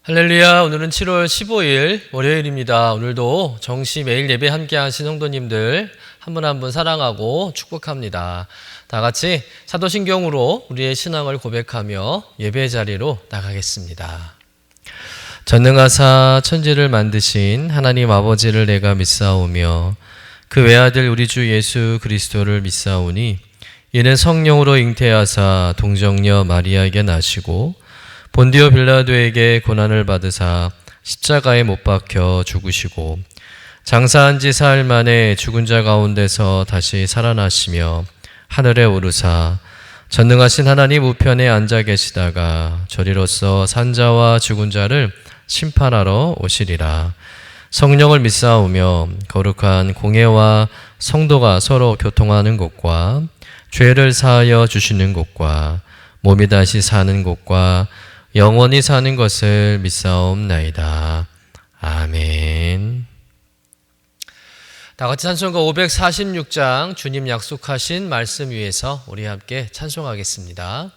할렐루야. 오늘은 7월 15일 월요일입니다. 오늘도 정시 매일 예배 함께 하신 성도님들 한 분 한 분 사랑하고 축복합니다. 다 같이 사도신경으로 우리의 신앙을 고백하며 예배 자리로 나가겠습니다. 전능하사 천지를 만드신 하나님 아버지를 내가 믿사오며 그 외아들 우리 주 예수 그리스도를 믿사오니 이는 성령으로 잉태하사 동정녀 마리아에게 나시고 본디오 빌라도에게 고난을 받으사 십자가에 못 박혀 죽으시고 장사한 지 사흘 만에 죽은 자 가운데서 다시 살아나시며 하늘에 오르사 전능하신 하나님 우편에 앉아 계시다가 저리로서 산자와 죽은 자를 심판하러 오시리라. 성령을 믿사오며 거룩한 공회와 성도가 서로 교통하는 곳과 죄를 사하여 주시는 곳과 몸이 다시 사는 곳과 영원히 사는 것을 믿사옵나이다. 아멘. 다 같이 찬송가 546장 주님 약속하신 말씀 위에서 우리 함께 찬송하겠습니다.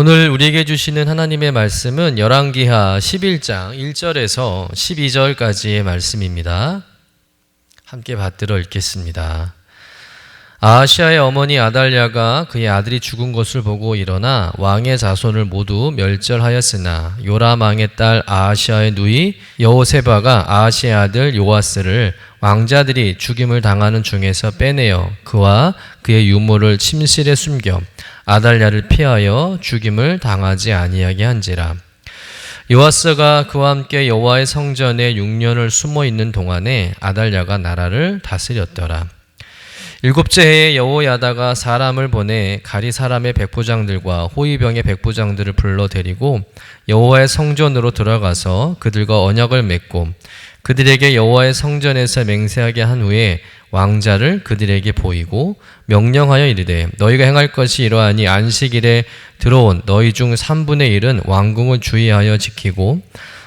오늘 우리에게 주시는 하나님의 말씀은 열왕기하 11장 1절에서 12절까지의 말씀입니다. 함께 받들어 읽겠습니다. 아하시아의 어머니 아달랴가 그의 아들이 죽은 것을 보고 일어나 왕의 자손을 모두 멸절하였으나 요람 왕의 딸 아하시아의 누이 여호세바가 아하시아의 아들 요아스를 왕자들이 죽임을 당하는 중에서 빼내어 그와 그의 유모를 침실에 숨겨 아달랴를 피하여 죽임을 당하지 아니하게 한지라. 요아스가 그와 함께 여호와의 성전에 6년을 숨어 있는 동안에 아달랴가 나라를 다스렸더라. 7째 해에 여호야다가 사람을 보내 가리 사람의 백부장들과 호위병의 백부장들을 불러 데리고 여호와의 성전으로 들어가서 그들과 언약을 맺고 그들에게 여호와의 성전에서 맹세하게 한 후에 왕자를 그들에게 보이고 명령하여 이르되 너희가 행할 것이 이러하니 안식일에 들어온 너희 중 3분의 1은 왕궁을 주의하여 지키고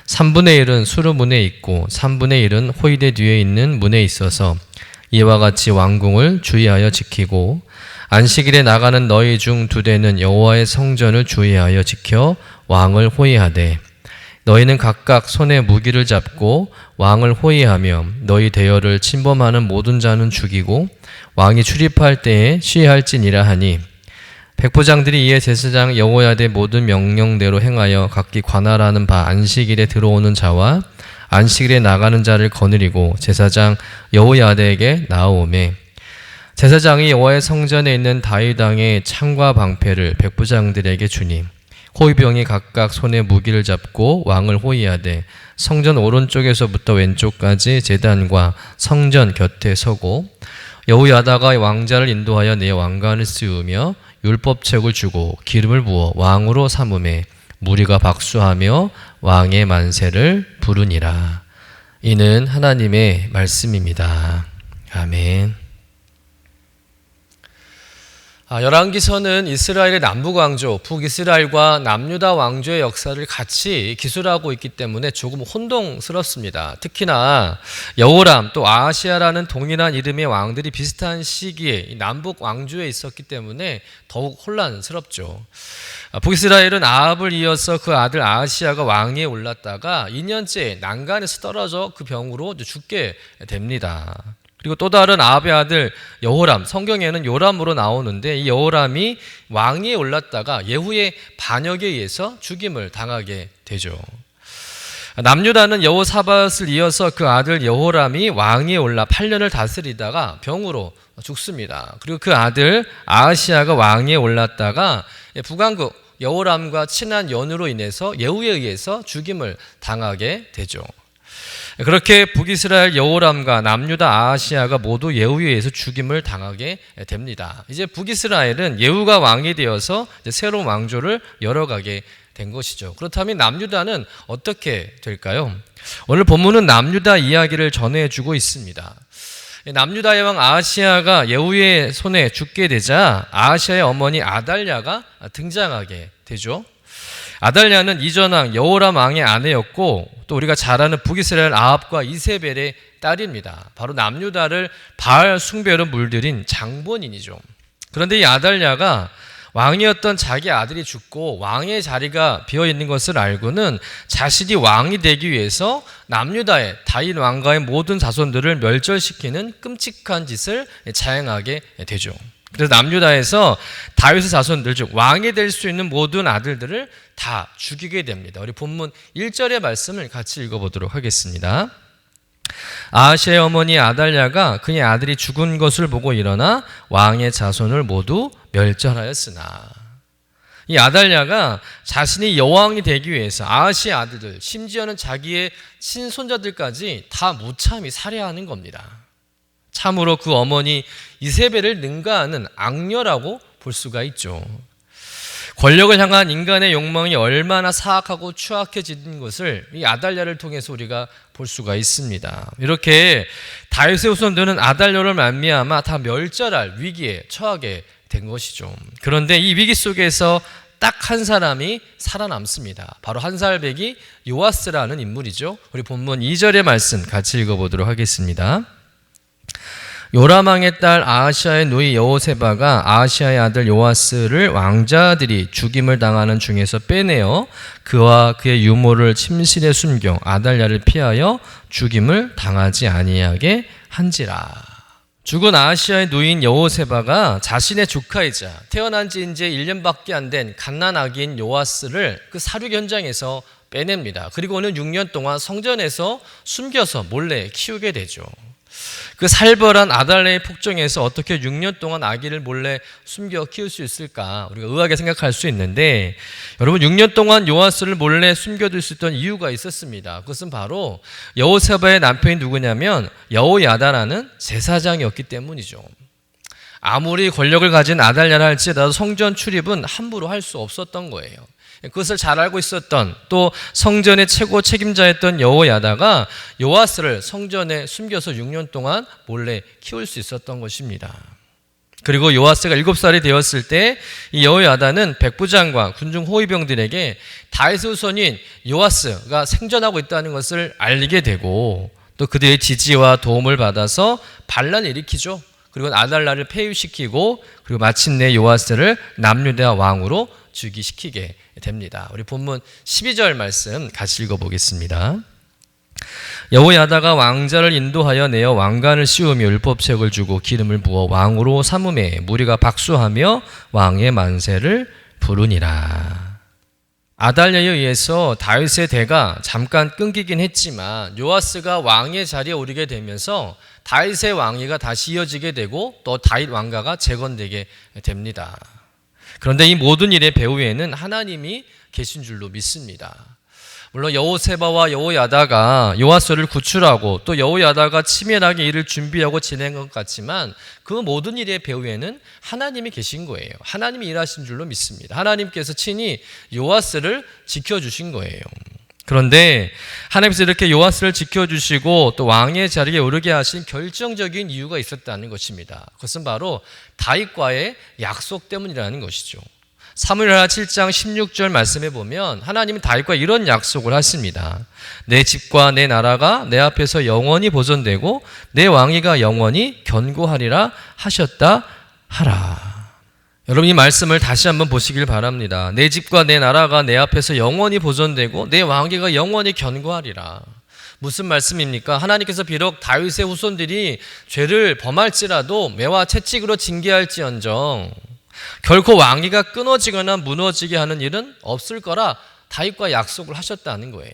3분의 1은 수르문에 있고 3분의 1은 호위대 뒤에 있는 문에 있어서 이와 같이 왕궁을 주의하여 지키고 안식일에 나가는 너희 중 2대는 여호와의 성전을 주의하여 지켜 왕을 호위하되 너희는 각각 손에 무기를 잡고 왕을 호위하며 너희 대열을 침범하는 모든 자는 죽이고 왕이 출입할 때에 시할지니라 하니 백부장들이 이에 제사장 여호야대 모든 명령대로 행하여 각기 관할하는 바 안식일에 들어오는 자와 안식일에 나가는 자를 거느리고 제사장 여호야대에게 나아오매 제사장이 여호와의 성전에 있는 다윗 왕의 창과 방패를 백부장들에게 주니 호위병이 각각 손에 무기를 잡고 왕을 호위하되 성전 오른쪽에서부터 왼쪽까지 제단과 성전 곁에 서고 여호야다가 왕자를 인도하여 내 왕관을 씌우며 율법책을 주고 기름을 부어 왕으로 삼음에 무리가 박수하며 왕의 만세를 부르니라. 이는 하나님의 말씀입니다. 아멘. 열왕기서는 이스라엘의 남북 왕조, 북이스라엘과 남유다 왕조의 역사를 같이 기술하고 있기 때문에 조금 혼동스럽습니다. 특히나 여호람 또 아하시아라는 동일한 이름의 왕들이 비슷한 시기에 남북 왕조에 있었기 때문에 더욱 혼란스럽죠. 북이스라엘은 아합을 이어서 그 아들 아하시아가 왕위에 올랐다가 2년째 난간에서 떨어져 그 병으로 죽게 됩니다. 그리고 또 다른 아합의 아들 여호람, 성경에는 요람으로 나오는데 이 여호람이 왕위에 올랐다가 예후의 반역에 의해서 죽임을 당하게 되죠. 남유다는 여호사밧을 이어서 그 아들 여호람이 왕위에 올라 8년을 다스리다가 병으로 죽습니다. 그리고 그 아들 아하시아가 왕위에 올랐다가 북왕국 여호람과 친한 연으로 인해서 예후에 의해서 죽임을 당하게 되죠. 그렇게 북이스라엘 여호람과 남유다 아하시아가 모두 예후에 의해서 죽임을 당하게 됩니다. 이제 북이스라엘은 예후가 왕이 되어서 이제 새로운 왕조를 열어가게 된 것이죠. 그렇다면 남유다는 어떻게 될까요? 오늘 본문은 남유다 이야기를 전해주고 있습니다. 남유다의 왕 아하시아가 예후의 손에 죽게 되자 아하시아의 어머니 아달랴가 등장하게 되죠. 아달랴는 이전 왕 여호람 왕의 아내였고 또 우리가 잘 아는 북이스라엘 아합과 이세벨의 딸입니다. 바로 남유다를 바알 숭배로 물들인 장본인이죠. 그런데 이 아달랴가 왕이었던 자기 아들이 죽고 왕의 자리가 비어있는 것을 알고는 자신이 왕이 되기 위해서 남유다의 다윗 왕가의 모든 자손들을 멸절시키는 끔찍한 짓을 자행하게 되죠. 그래서 남유다에서 다윗의 자손들 즉 왕이 될 수 있는 모든 아들들을 다 죽이게 됩니다. 우리 본문 1절의 말씀을 같이 읽어보도록 하겠습니다. 아하시아의 어머니 아달랴가 그의 아들이 죽은 것을 보고 일어나 왕의 자손을 모두 멸절하였으나 이 아달랴가 자신이 여왕이 되기 위해서 아하시아의 아들들 심지어는 자기의 친손자들까지 다 무참히 살해하는 겁니다. 참으로 그 어머니 이세벨을 능가하는 악녀라고 볼 수가 있죠. 권력을 향한 인간의 욕망이 얼마나 사악하고 추악해진 것을 이 아달랴를 통해서 우리가 볼 수가 있습니다. 이렇게 다윗의 후손들은 아달랴를 말미암아 다 멸절할 위기에 처하게 된 것이죠. 그런데 이 위기 속에서 딱 한 사람이 살아남습니다. 바로 한 살배기 요아스라는 인물이죠. 우리 본문 2절의 말씀 같이 읽어보도록 하겠습니다. 요람 왕의 딸 아하시아의 누이 여호세바가 아하시아의 아들 요아스를 왕자들이 죽임을 당하는 중에서 빼내어 그와 그의 유모를 침실에 숨겨 아달랴를 피하여 죽임을 당하지 아니하게 한지라. 죽은 아하시아의 누이인 여호세바가 자신의 조카이자 태어난 지 이제 1년밖에 안 된 갓난아기인 요아스를 그 사륙 현장에서 빼냅니다. 그리고는 6년 동안 성전에서 숨겨서 몰래 키우게 되죠. 그 살벌한 아달랴의 폭정에서 어떻게 6년 동안 아기를 몰래 숨겨 키울 수 있을까 우리가 의아하게 생각할 수 있는데 여러분 6년 동안 요아스를 몰래 숨겨둘 수 있던 이유가 있었습니다. 그것은 바로 여호세바의 남편이 누구냐면 여호야다라는 제사장이었기 때문이죠. 아무리 권력을 가진 아달랴라 할지라도 성전 출입은 함부로 할 수 없었던 거예요. 그것을 잘 알고 있었던 또 성전의 최고 책임자였던 여호야다가 요아스를 성전에 숨겨서 6년 동안 몰래 키울 수 있었던 것입니다. 그리고 요아스가 7살이 되었을 때 이 여호야다는 백부장과 군중 호위병들에게 다윗의 후손인 요아스가 생존하고 있다는 것을 알리게 되고 또 그들의 지지와 도움을 받아서 반란을 일으키죠. 그리고 아달라를 폐위시키고 그리고 마침내 요아스를 남유다 왕으로 즉위시키게 됩니다. 우리 본문 12절 말씀 같이 읽어보겠습니다. 여호야다가 왕자를 인도하여 내어 왕관을 씌우며 율법책을 주고 기름을 부어 왕으로 삼음에 무리가 박수하며 왕의 만세를 부르니라. 아달랴에 의해서 다윗의 대가 잠깐 끊기긴 했지만 요아스가 왕의 자리에 오르게 되면서 다윗의 왕위가 다시 이어지게 되고 또 다윗 왕가가 재건되게 됩니다. 그런데 이 모든 일의 배후에는 하나님이 계신 줄로 믿습니다. 물론 여호세바와 여호야다가 요아스를 구출하고 또 여호야다가 치밀하게 일을 준비하고 진행한 것 같지만 그 모든 일의 배후에는 하나님이 계신 거예요. 하나님이 일하신 줄로 믿습니다. 하나님께서 친히 요아스를 지켜주신 거예요. 그런데 하나님께서 이렇게 요아스를 지켜주시고 또 왕의 자리에 오르게 하신 결정적인 이유가 있었다는 것입니다. 그것은 바로 다윗과의 약속 때문이라는 것이죠. 사무엘하 7장 16절 말씀에 보면 하나님은 다윗과 이런 약속을 하십니다. 내 집과 내 나라가 내 앞에서 영원히 보존되고 내 왕위가 영원히 견고하리라 하셨다 하라. 여러분 이 말씀을 다시 한번 보시길 바랍니다. 내 집과 내 나라가 내 앞에서 영원히 보존되고 내 왕위가 영원히 견고하리라. 무슨 말씀입니까? 하나님께서 비록 다윗의 후손들이 죄를 범할지라도 매와 채찍으로 징계할지언정 결코 왕위가 끊어지거나 무너지게 하는 일은 없을 거라 다윗과 약속을 하셨다는 거예요.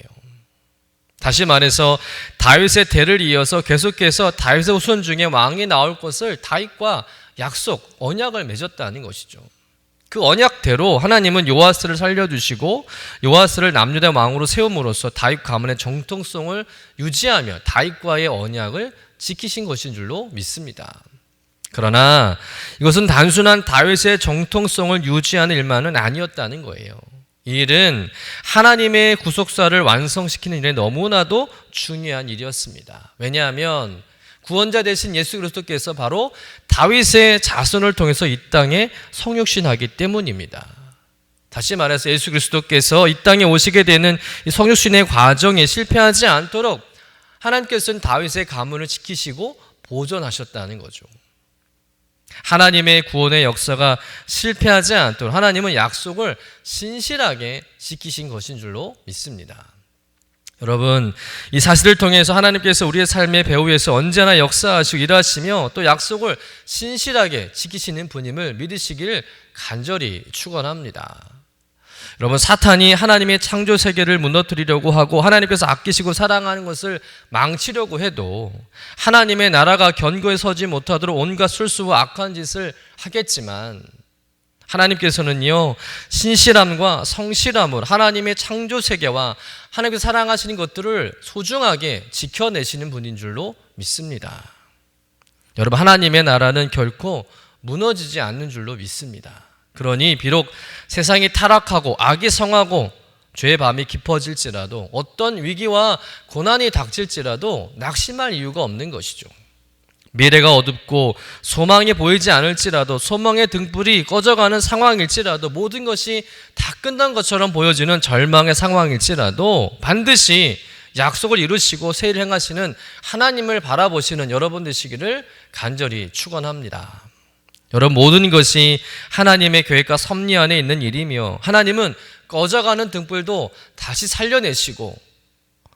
다시 말해서 다윗의 대를 이어서 계속해서 다윗의 후손 중에 왕이 나올 것을 다윗과 약속, 언약을 맺었다는 것이죠. 그 언약대로 하나님은 요아스를 살려주시고 요아스를 남유다 왕으로 세움으로써 다윗 가문의 정통성을 유지하며 다윗과의 언약을 지키신 것인 줄로 믿습니다. 그러나 이것은 단순한 다윗의 정통성을 유지하는 일만은 아니었다는 거예요. 이 일은 하나님의 구속사를 완성시키는 일에 너무나도 중요한 일이었습니다. 왜냐하면 구원자 되신 예수 그리스도께서 바로 다윗의 자손을 통해서 이 땅에 성육신하기 때문입니다. 다시 말해서 예수 그리스도께서 이 땅에 오시게 되는 이 성육신의 과정에 실패하지 않도록 하나님께서는 다윗의 가문을 지키시고 보존하셨다는 거죠. 하나님의 구원의 역사가 실패하지 않도록 하나님은 약속을 신실하게 지키신 것인 줄로 믿습니다. 여러분, 이 사실을 통해서 하나님께서 우리의 삶의 배후에서 언제나 역사하시고 일하시며 또 약속을 신실하게 지키시는 분임을 믿으시길 간절히 축원합니다. 여러분, 사탄이 하나님의 창조 세계를 무너뜨리려고 하고 하나님께서 아끼시고 사랑하는 것을 망치려고 해도 하나님의 나라가 견고히 서지 못하도록 온갖 술수와 악한 짓을 하겠지만 하나님께서는요, 신실함과 성실함으로 하나님의 창조 세계와 하나님께서 사랑하시는 것들을 소중하게 지켜내시는 분인 줄로 믿습니다. 여러분, 하나님의 나라는 결코 무너지지 않는 줄로 믿습니다. 그러니 비록 세상이 타락하고 악이 성하고 죄의 밤이 깊어질지라도 어떤 위기와 고난이 닥칠지라도 낙심할 이유가 없는 것이죠. 미래가 어둡고 소망이 보이지 않을지라도 소망의 등불이 꺼져가는 상황일지라도 모든 것이 다 끝난 것처럼 보여지는 절망의 상황일지라도 반드시 약속을 이루시고 새 일을 행하시는 하나님을 바라보시는 여러분 되시기를 간절히 축원합니다. 여러분, 모든 것이 하나님의 계획과 섭리 안에 있는 일이며 하나님은 꺼져가는 등불도 다시 살려내시고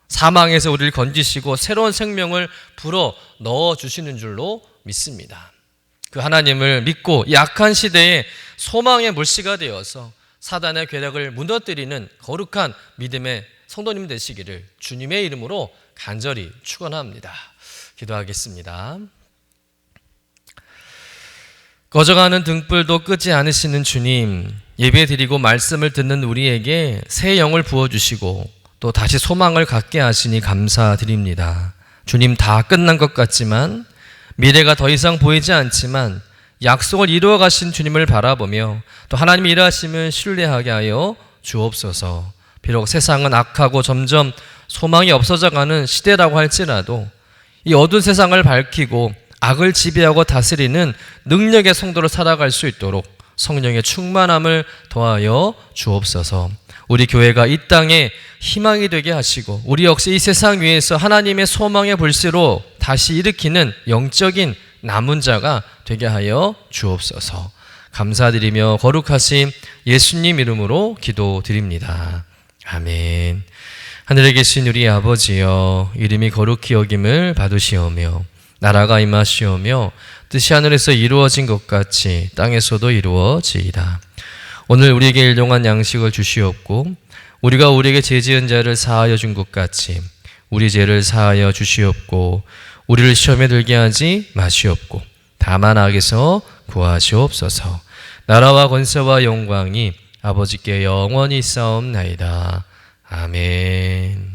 사망에서 우리를 건지시고 새로운 생명을 불어 넣어주시는 줄로 믿습니다. 그 하나님을 믿고 약한 시대에 소망의 물씨가 되어서 사단의 괴력을 무너뜨리는 거룩한 믿음의 성도님 되시기를 주님의 이름으로 간절히 축원합니다. 기도하겠습니다. 꺼져가는 등불도 끄지 않으시는 주님, 예배드리고 말씀을 듣는 우리에게 새 영을 부어주시고 또 다시 소망을 갖게 하시니 감사드립니다. 주님, 다 끝난 것 같지만 미래가 더 이상 보이지 않지만 약속을 이루어 가신 주님을 바라보며 또 하나님이 일하심을 신뢰하게 하여 주옵소서. 비록 세상은 악하고 점점 소망이 없어져가는 시대라고 할지라도 이 어두운 세상을 밝히고 악을 지배하고 다스리는 능력의 성도로 살아갈 수 있도록 성령의 충만함을 더하여 주옵소서. 우리 교회가 이 땅에 희망이 되게 하시고 우리 역시 이 세상 위에서 하나님의 소망의 불씨로 다시 일으키는 영적인 남은 자가 되게 하여 주옵소서. 감사드리며 거룩하신 예수님 이름으로 기도드립니다. 아멘. 하늘에 계신 우리 아버지여, 이름이 거룩히 여김을 받으시오며 나라가 임하시오며 뜻이 하늘에서 이루어진 것 같이 땅에서도 이루어지이다. 오늘 우리에게 일용할 양식을 주시옵고 우리가 우리에게 죄 지은 자를 사하여 준 것 같이 우리 죄를 사하여 주시옵고 우리를 시험에 들게 하지 마시옵고 다만 악에서 구하시옵소서. 나라와 권세와 영광이 아버지께 영원히 있사옵나이다. 아멘.